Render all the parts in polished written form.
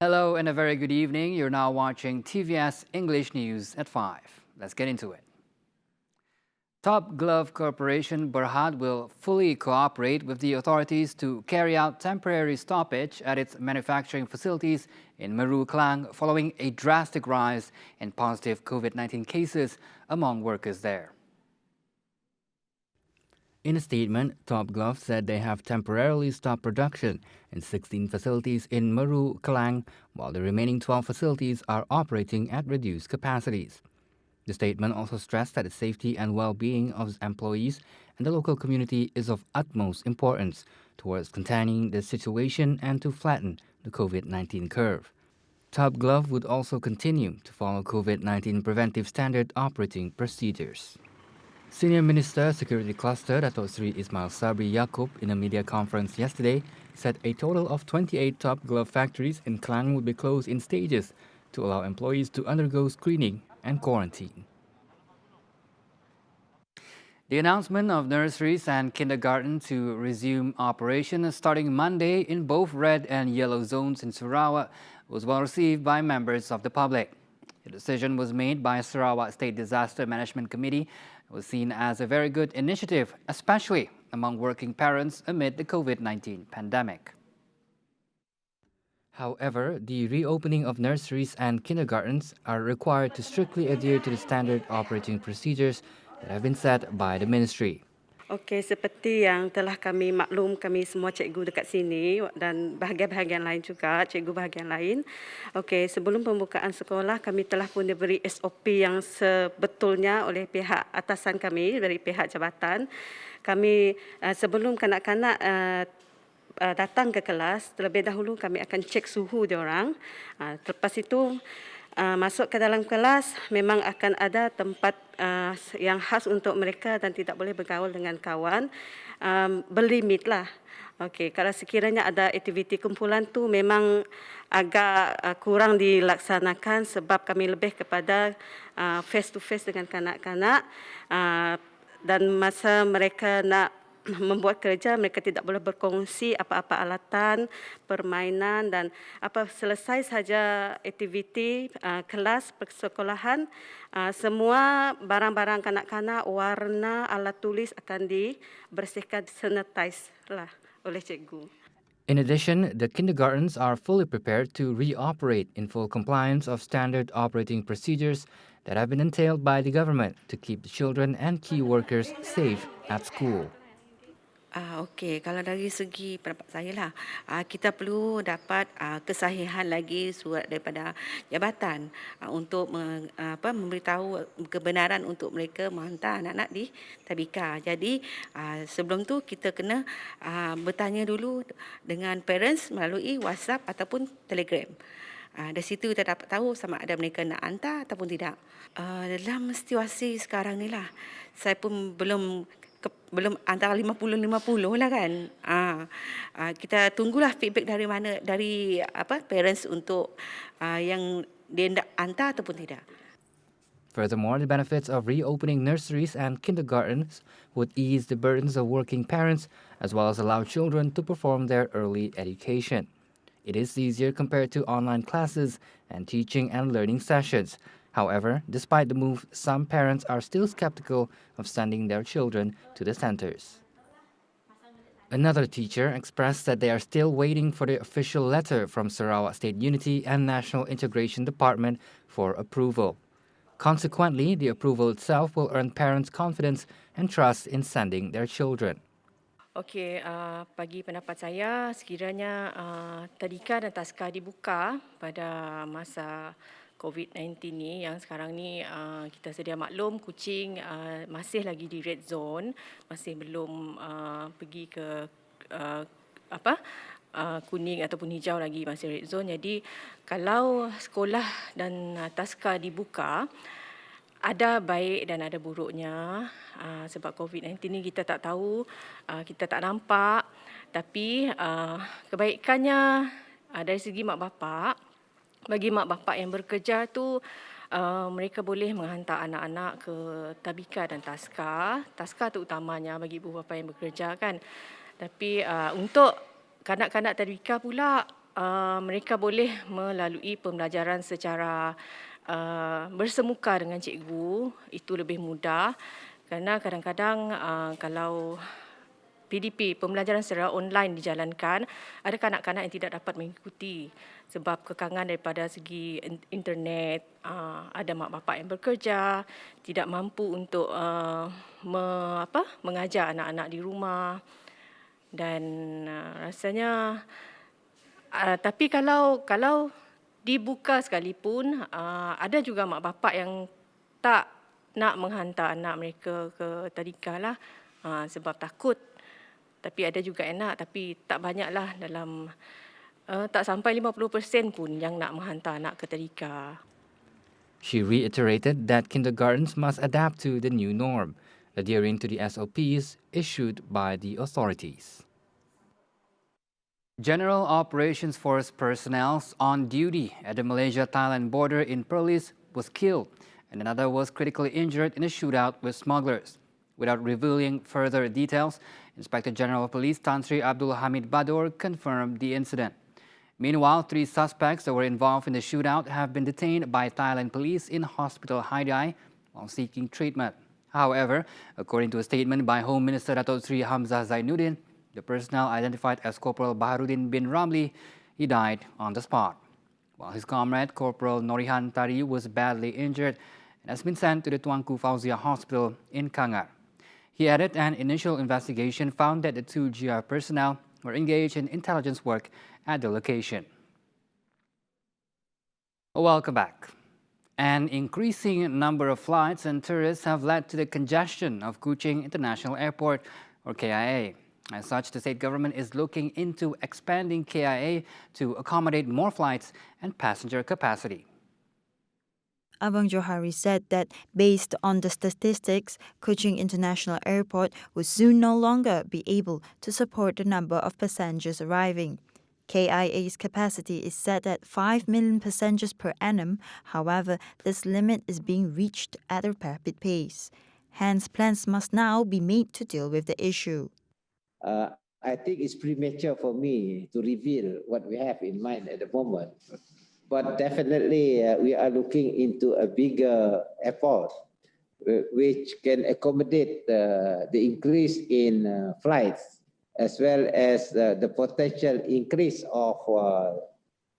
Hello and a very good evening. You're now watching TVS English News at 5. Let's get into it. Top Glove Corporation Berhad will fully cooperate with the authorities to carry out temporary stoppage at its manufacturing facilities in Meru, Klang following a drastic rise in positive COVID-19 cases among workers there. In a statement, Top Glove said they have temporarily stopped production in 16 facilities in Meru, Klang, while the remaining 12 facilities are operating at reduced capacities. The statement also stressed that the safety and well-being of employees and the local community is of utmost importance towards containing the situation and to flatten the COVID-19 curve. Top Glove would also continue to follow COVID-19 preventive standard operating procedures. Senior Minister Security Cluster Dato' Sri Ismail Sabri Yaakob in a media conference yesterday said a total of 28 Top Glove factories in Klang would be closed in stages to allow employees to undergo screening and quarantine. The announcement of nurseries and kindergarten to resume operation starting Monday in both red and yellow zones in Sarawak was well received by members of the public. The decision was made by Sarawak State Disaster Management Committee and was seen as a very good initiative, especially among working parents amid the COVID-19 pandemic. However, the reopening of nurseries and kindergartens are required to strictly adhere to the standard operating procedures that have been set by the ministry. Okey, seperti yang telah kami maklum kami semua cikgu dekat sini dan bahagian-bahagian lain juga, cikgu bahagian lain. Okey, sebelum pembukaan sekolah kami telah pun diberi SOP yang sebetulnya oleh pihak atasan kami dari pihak jabatan. Kami sebelum kanak-kanak datang ke kelas, terlebih dahulu kami akan cek suhu diorang. Lepas itu masuk ke dalam kelas memang akan ada tempat yang khas untuk mereka dan tidak boleh bergaul dengan kawan, berlimit lah. Okey, kalau sekiranya ada aktiviti kumpulan tu memang agak kurang dilaksanakan sebab kami lebih kepada face to face dengan kanak-kanak dan masa mereka nak membuat kerja mereka tidak boleh berkongsi apa-apa alatan, permainan dan apa selesai saja aktiviti kelas persekolahan, semua barang-barang kanak-kanak, warna, alat tulis akan dibersihkan, sanitize lah oleh cikgu. In addition, the kindergartens are fully prepared to reoperate in full compliance of standard operating procedures that have been entailed by the government to keep the children and key workers safe at school. Okey, kalau dari segi pendapat saya lah, kita perlu dapat kesahihan lagi surat daripada jabatan untuk memberitahu kebenaran untuk mereka menghantar anak-anak di tabika. Jadi sebelum tu kita kena bertanya dulu dengan parents melalui WhatsApp ataupun Telegram. Dari situ kita dapat tahu sama ada mereka nak hantar ataupun tidak. Dalam situasi sekarang ni lah, saya pun belum antara 50-50 lah kan. Kita tunggulah feedback dari parents untuk yang dia nak hantar ataupun tidak. Furthermore, the benefits of reopening nurseries and kindergartens would ease the burdens of working parents as well as allow children to perform their early education. It is easier compared to online classes and teaching and learning sessions. However, despite the move, some parents are still skeptical of sending their children to the centers. Another teacher expressed that they are still waiting for the official letter from Sarawak State Unity and National Integration Department for approval. Consequently, the approval itself will earn parents confidence and trust in sending their children. Okey, bagi pendapat saya, sekiranya tadika dan taska dibuka pada masa COVID-19 ni, yang sekarang ni kita sedia maklum Kuching masih lagi di red zone, masih belum pergi ke kuning ataupun hijau lagi, masih red zone. Jadi kalau sekolah dan taska dibuka, ada baik dan ada buruknya sebab COVID-19 ni kita tak tahu, kita tak nampak. Tapi kebaikannya dari segi mak bapak, bagi mak bapak yang bekerja tu mereka boleh menghantar anak-anak ke tabika dan taska. Taska tu utamanya bagi ibu bapa yang bekerja kan. Tapi untuk kanak-kanak tabika pula mereka boleh melalui pembelajaran secara bersemuka dengan cikgu. Itu lebih mudah kerana kadang-kadang kalau PDP, pembelajaran secara online dijalankan, ada kanak-kanak yang tidak dapat mengikuti sebab kekangan daripada segi internet, ada mak bapak yang bekerja, tidak mampu untuk mengajar anak-anak di rumah dan rasanya tapi kalau dibuka sekalipun, ada juga mak bapak yang tak nak menghantar anak mereka ke tadika lah sebab takut. Tapi ada juga yang nak, tapi tak banyaklah, dalam tak sampai 50% pun yang nak menghantar anak ke tadika. She reiterated that kindergartens must adapt to the new norm, adhering to the SOPs issued by the authorities. General Operations Force personnel on duty at the Malaysia-Thailand border in Perlis was killed, and another was critically injured in a shootout with smugglers. Without revealing further details, Inspector General of Police Tan Sri Abdul Hamid Bador confirmed the incident. Meanwhile, 3 suspects that were involved in the shootout have been detained by Thailand police in Hospital Haidai while seeking treatment. However, according to a statement by Home Minister Dato Sri Hamzah Zainuddin, the personnel identified as Corporal Baharudin bin Ramli, he died on the spot, while his comrade Corporal Norihan Tari was badly injured and has been sent to the Tuanku Fauzia Hospital in Kangar. He added an initial investigation found that the 2 GR personnel were engaged in intelligence work at the location. Welcome back. An increasing number of flights and tourists have led to the congestion of Kuching International Airport, or KIA. As such, the state government is looking into expanding KIA to accommodate more flights and passenger capacity. Abang Johari said that based on the statistics, Kuching International Airport will soon no longer be able to support the number of passengers arriving. KIA's capacity is set at 5 million passengers per annum. However, this limit is being reached at a rapid pace. Hence, plans must now be made to deal with the issue. I think it's premature for me to reveal what we have in mind at the moment. But definitely, we are looking into a bigger airport, which can accommodate the increase in flights, as well as the potential increase of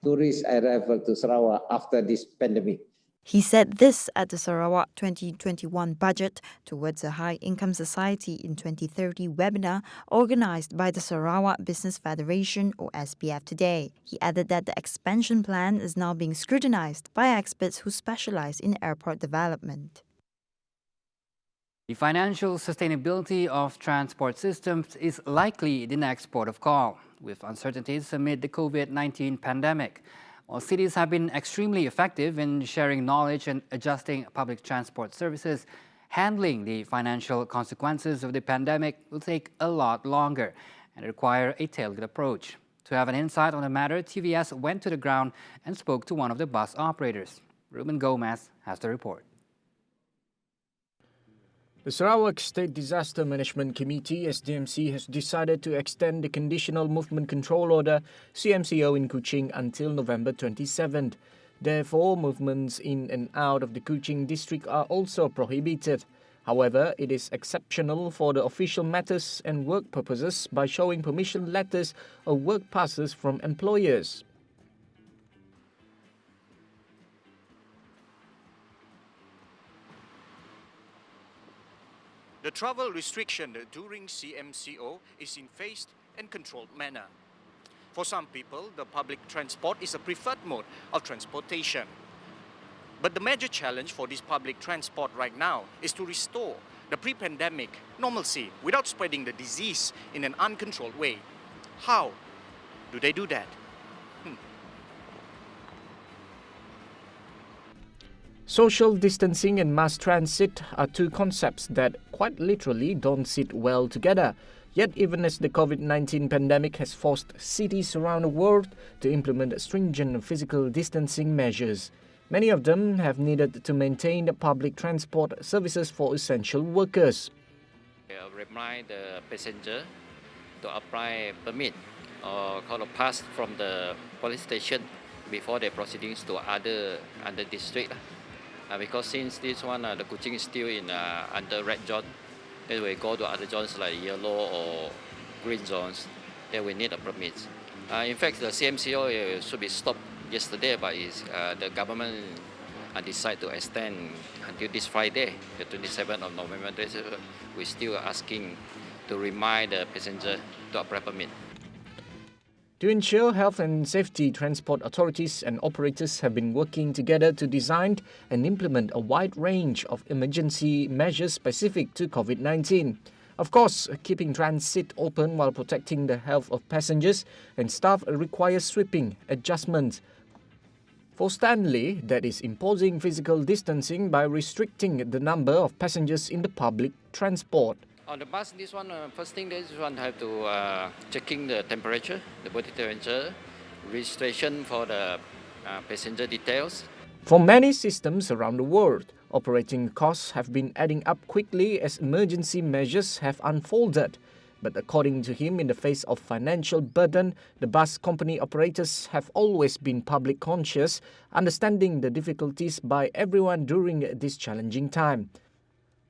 tourist arrival to Sarawak after this pandemic. He said this at the Sarawak 2021 budget towards a high-income society in 2030 webinar organized by the Sarawak Business Federation, or SBF, today. He added that the expansion plan is now being scrutinized by experts who specialize in airport development. The financial sustainability of transport systems is likely the next port of call, with uncertainties amid the COVID-19 pandemic. While cities have been extremely effective in sharing knowledge and adjusting public transport services, handling the financial consequences of the pandemic will take a lot longer and require a tailored approach. To have an insight on the matter, TVS went to the ground and spoke to one of the bus operators. Ruben Gomez has the report. The Sarawak State Disaster Management Committee, SDMC, has decided to extend the Conditional Movement Control Order, CMCO, in Kuching until November 27th. Therefore, movements in and out of the Kuching district are also prohibited. However, it is exceptional for the official matters and work purposes by showing permission letters or work passes from employers. The travel restriction during CMCO is in phased and controlled manner. For some people, the public transport is a preferred mode of transportation. But the major challenge for this public transport right now is to restore the pre-pandemic normalcy without spreading the disease in an uncontrolled way. How do they do that? Social distancing and mass transit are two concepts that quite literally don't sit well together. Yet even as the COVID-19 pandemic has forced cities around the world to implement stringent physical distancing measures, many of them have needed to maintain the public transport services for essential workers. Remind the passenger to apply permit or kind of pass from the police station before they proceedings to other district. Because since this one, the Kuching is still in under red zone, then we go to other zones like yellow or green zones, then we need a permit. In fact, the CMCO should be stopped yesterday, but the government decide to extend until this Friday, the 27th of November. We're still asking to remind the passenger to apply permit. To ensure health and safety, transport authorities and operators have been working together to design and implement a wide range of emergency measures specific to COVID-19. Of course, keeping transit open while protecting the health of passengers and staff requires sweeping adjustments. For Stanley, that is imposing physical distancing by restricting the number of passengers in the public transport. On the bus, this one, first thing, this one have to checking the temperature, the body temperature, registration for the passenger details. For many systems around the world, operating costs have been adding up quickly as emergency measures have unfolded. But according to him, in the face of financial burden, the bus company operators have always been public conscious, understanding the difficulties by everyone during this challenging time.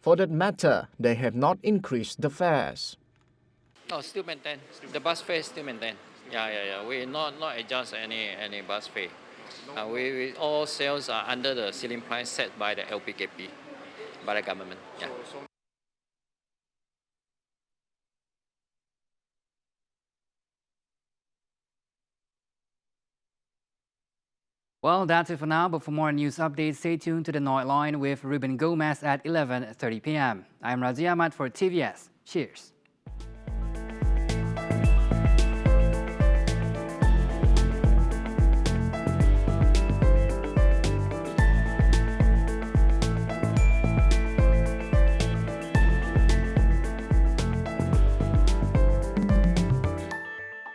For that matter, they have not increased the fares. No, still maintain. The bus fare still maintain. Yeah. We not adjust any bus fare. We all sales are under the ceiling price set by the LPKP, by the government. Yeah. Well, that's it for now, but for more news updates, stay tuned to the Nightline with Ruben Gomez at 11:30 p.m. I'm Razi Ahmad for TVS. Cheers.